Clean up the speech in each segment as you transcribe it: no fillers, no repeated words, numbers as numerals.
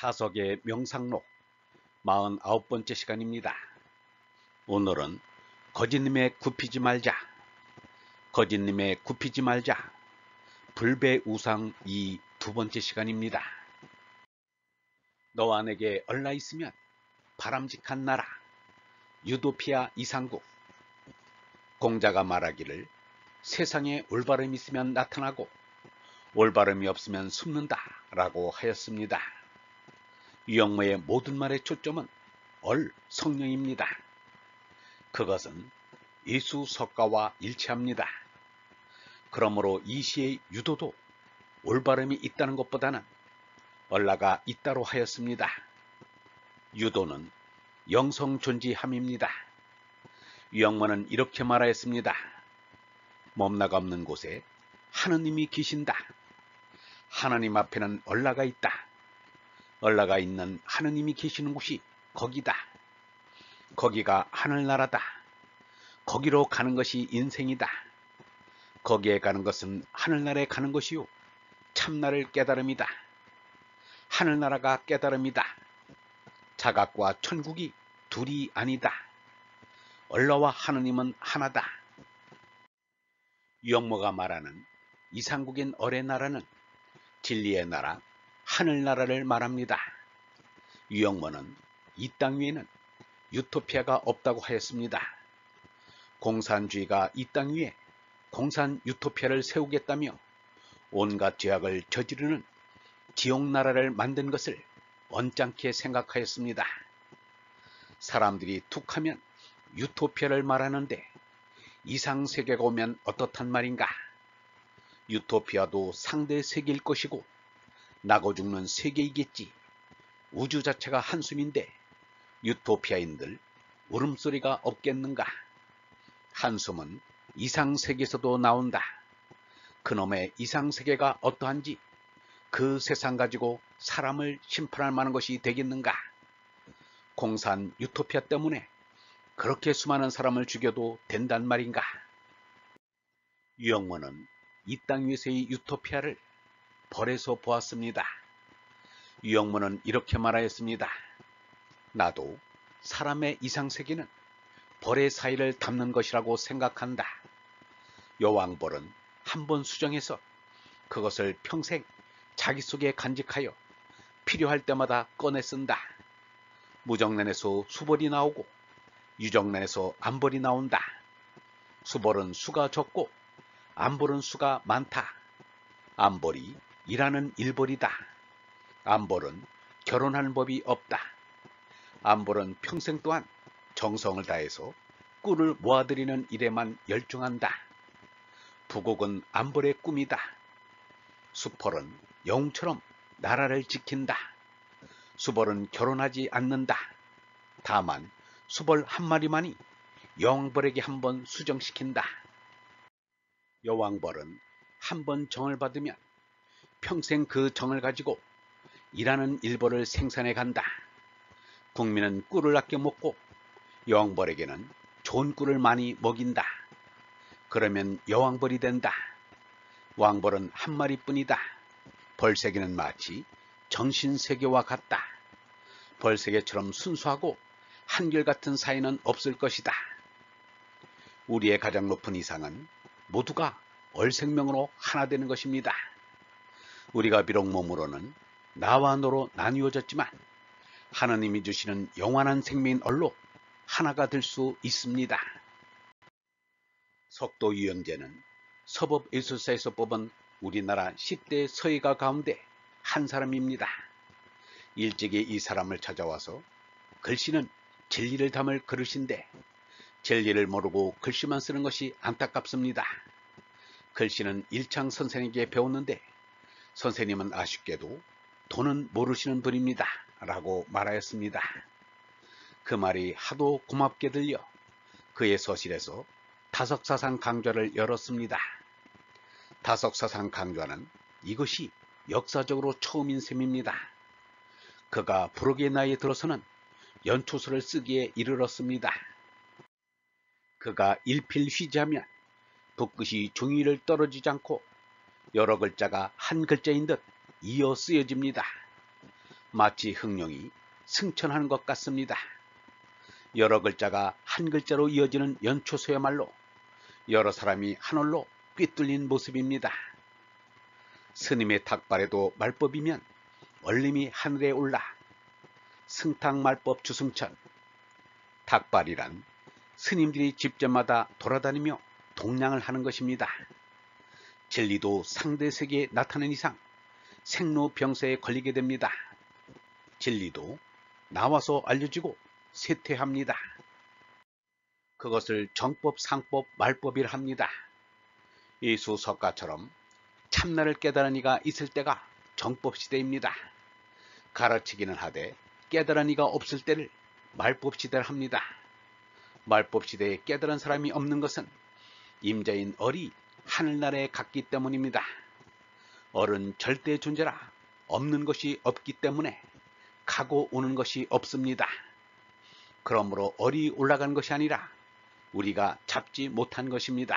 타석의 명상록 49번째 시간입니다. 오늘은 거짓님의 굽히지 말자, 거짓님의 굽히지 말자, 불배우상 이 두 번째 시간입니다. 너와 내게 얼라 있으면 바람직한 나라, 유도피아 이상국. 공자가 말하기를 세상에 올바름이 있으면 나타나고 올바름이 없으면 숨는다 라고 하였습니다. 유영모의 모든 말의 초점은 성령입니다. 그것은 예수 석가와 일치합니다. 그러므로 이 시의 유도도 올바름이 있다는 것보다는 얼라가 있다로 하였습니다. 유도는 영성존지함입니다. 유영모는 이렇게 말하였습니다. 몸나가 없는 곳에 하느님이 계신다. 하나님 앞에는 얼라가 있다. 얼라가 있는 하느님이 계시는 곳이 거기다. 거기가 하늘나라다. 거기로 가는 것이 인생이다. 거기에 가는 것은 하늘나라에 가는 것이요 참나를 깨달음이다. 하늘나라가 깨달음이다. 자각과 천국이 둘이 아니다. 얼라와 하느님은 하나다. 유영모가 말하는 이상국인 얼의 나라는 진리의 나라, 하늘나라를 말합니다. 유영모는 이 땅 위에는 유토피아가 없다고 하였습니다. 공산주의가 이 땅 위에 공산 유토피아를 세우겠다며 온갖 죄악을 저지르는 지옥나라를 만든 것을 언짢게 생각하였습니다. 사람들이 툭하면 유토피아를 말하는데 이상세계가 오면 어떻단 말인가? 유토피아도 상대 세계일 것이고 나고 죽는 세계이겠지. 우주 자체가 한숨인데 유토피아인들 울음소리가 없겠는가? 한숨은 이상세계에서도 나온다. 그놈의 이상세계가 어떠한지 그 세상 가지고 사람을 심판할 만한 것이 되겠는가? 공산 유토피아 때문에 그렇게 수많은 사람을 죽여도 된단 말인가? 유영모는 이 땅 위에서의 유토피아를 벌에서 보았습니다. 유영모는 이렇게 말하였습니다. 나도 사람의 이상세계는 벌의 사이를 담는 것이라고 생각한다. 여왕벌은 한번 수정해서 그것을 평생 자기 속에 간직하여 필요할 때마다 꺼내 쓴다. 무정란에서 수벌이 나오고 유정란에서 암벌이 나온다. 수벌은 수가 적고 암벌은 수가 많다. 암벌이 일하는 일벌이다. 암벌은 결혼하는 법이 없다. 암벌은 평생 동안 정성을 다해서 꿀을 모아들이는 일에만 열중한다. 부곡은 암벌의 꿈이다. 수벌은 영웅처럼 나라를 지킨다. 수벌은 결혼하지 않는다. 다만 수벌 한 마리만이 여왕벌에게 한번 수정시킨다. 여왕벌은 한번 정을 받으면 평생 그 정을 가지고 일하는 일벌을 생산해 간다. 국민은 꿀을 아껴 먹고 여왕벌에게는 좋은 꿀을 많이 먹인다. 그러면 여왕벌이 된다. 왕벌은 한 마리뿐이다. 벌세계는 마치 정신세계와 같다. 벌세계처럼 순수하고 한결같은 사이는 없을 것이다. 우리의 가장 높은 이상은 모두가 얼생명으로 하나 되는 것입니다. 우리가 비록 몸으로는 나와 너로 나뉘어졌지만 하나님이 주시는 영원한 생명인 얼로 하나가 될 수 있습니다. 석도 유영재는 서법예술사에서 뽑은 우리나라 10대 서예가 가운데 한 사람입니다. 일찍이 이 사람을 찾아와서 글씨는 진리를 담을 그릇인데 진리를 모르고 글씨만 쓰는 것이 안타깝습니다. 글씨는 일창 선생에게 배웠는데 선생님은 아쉽게도 돈은 모르시는 분입니다 라고 말하였습니다. 그 말이 하도 고맙게 들려 그의 서실에서 다석사상 강좌를 열었습니다. 다석사상 강좌는 이것이 역사적으로 처음인 셈입니다. 그가 부록의 나이에 들어서는 연초서를 쓰기에 이르렀습니다. 그가 일필휘지하면 붓끝이 종이 위를 떨어지지 않고 여러 글자가 한 글자인 듯 이어 쓰여집니다. 마치 흑룡이 승천하는 것 같습니다. 여러 글자가 한 글자로 이어지는 연초소야말로 여러 사람이 하늘로 꿰뚫린 모습입니다. 스님의 탁발에도 말법이면 얼림이 하늘에 올라 승탁말법 주승천. 탁발이란 스님들이 집집마다 돌아다니며 동량을 하는 것입니다. 진리도 상대 세계에 나타난 이상 생로병사에 걸리게 됩니다. 진리도 나와서 알려지고 쇠퇴합니다. 그것을 정법, 상법, 말법이라 합니다. 예수석가처럼 참나를 깨달은 이가 있을 때가 정법시대입니다. 가르치기는 하되 깨달은 이가 없을 때를 말법시대라 합니다. 말법시대에 깨달은 사람이 없는 것은 임자인 얼이 하늘나라에 갔기 때문입니다. 얼은 절대 존재라 없는 것이 없기 때문에 가고 오는 것이 없습니다. 그러므로 얼이 올라간 것이 아니라 우리가 잡지 못한 것입니다.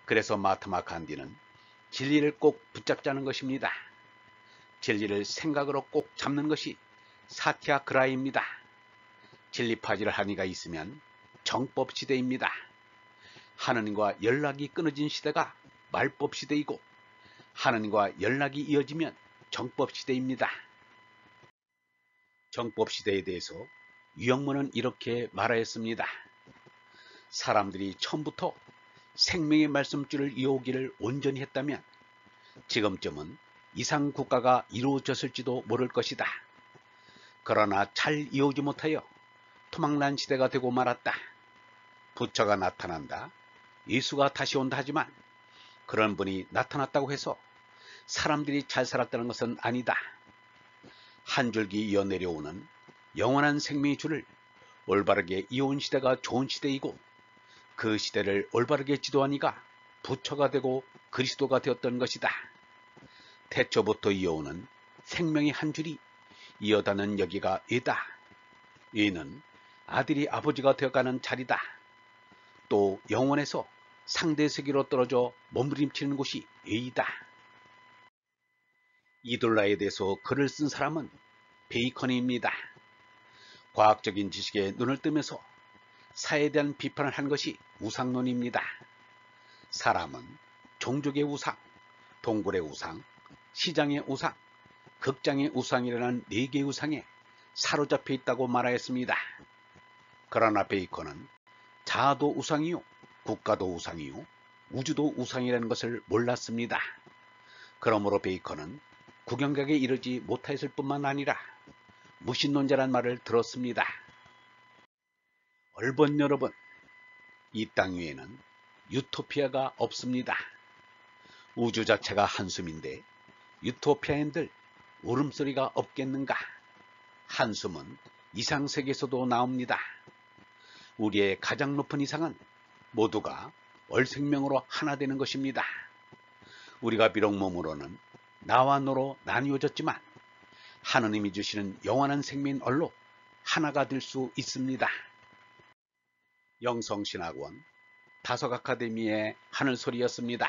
그래서 마하트마 간디는 진리를 꼭 붙잡자는 것입니다. 진리를 생각으로 꼭 잡는 것이 사티아그라입니다. 진리파지를 한 이가 있으면 정법시대입니다. 하느님과 연락이 끊어진 시대가 말법시대이고 하느님과 연락이 이어지면 정법시대입니다. 정법시대에 대해서 유영문은 이렇게 말하였습니다. 사람들이 처음부터 생명의 말씀줄을 이어오기를 온전히 했다면 지금쯤은 이상 국가가 이루어졌을지도 모를 것이다. 그러나 잘 이어오지 못하여 토막난 시대가 되고 말았다. 부처가 나타난다. 예수가 다시 온다 하지만 그런 분이 나타났다고 해서 사람들이 잘 살았다는 것은 아니다. 한 줄기 이어 내려오는 영원한 생명의 줄을 올바르게 이어온 시대가 좋은 시대이고 그 시대를 올바르게 지도한 이가 부처가 되고 그리스도가 되었던 것이다. 태초부터 이어오는 생명의 한 줄이 이어다는 여기가 예다. 예는 아들이 아버지가 되어가는 자리다. 또 영원에서 상대 세계로 떨어져 몸부림치는 곳이 예이다. 이돌라에 대해서 글을 쓴 사람은 베이컨입니다. 과학적인 지식에 눈을 뜨면서 사에 대한 비판을 한 것이 우상론입니다. 사람은 종족의 우상, 동굴의 우상, 시장의 우상, 극장의 우상이라는 4개의 우상에 사로잡혀 있다고 말하였습니다. 그러나 베이컨은 자아도 우상이요, 국가도 우상이요, 우주도 우상이라는 것을 몰랐습니다. 그러므로 베이컨은 구경각에 이르지 못하였을 뿐만 아니라 무신론자란 말을 들었습니다. 얼번 여러분, 이 땅 위에는 유토피아가 없습니다. 우주 자체가 한숨인데 유토피아인들 울음소리가 없겠는가? 한숨은 이상세계에서도 나옵니다. 우리의 가장 높은 이상은 모두가 얼생명으로 하나 되는 것입니다. 우리가 비록 몸으로는 나와 너로 나뉘어졌지만 하느님이 주시는 영원한 생명인 얼로 하나가 될 수 있습니다. 영성신학원 다석아카데미의 하늘소리였습니다.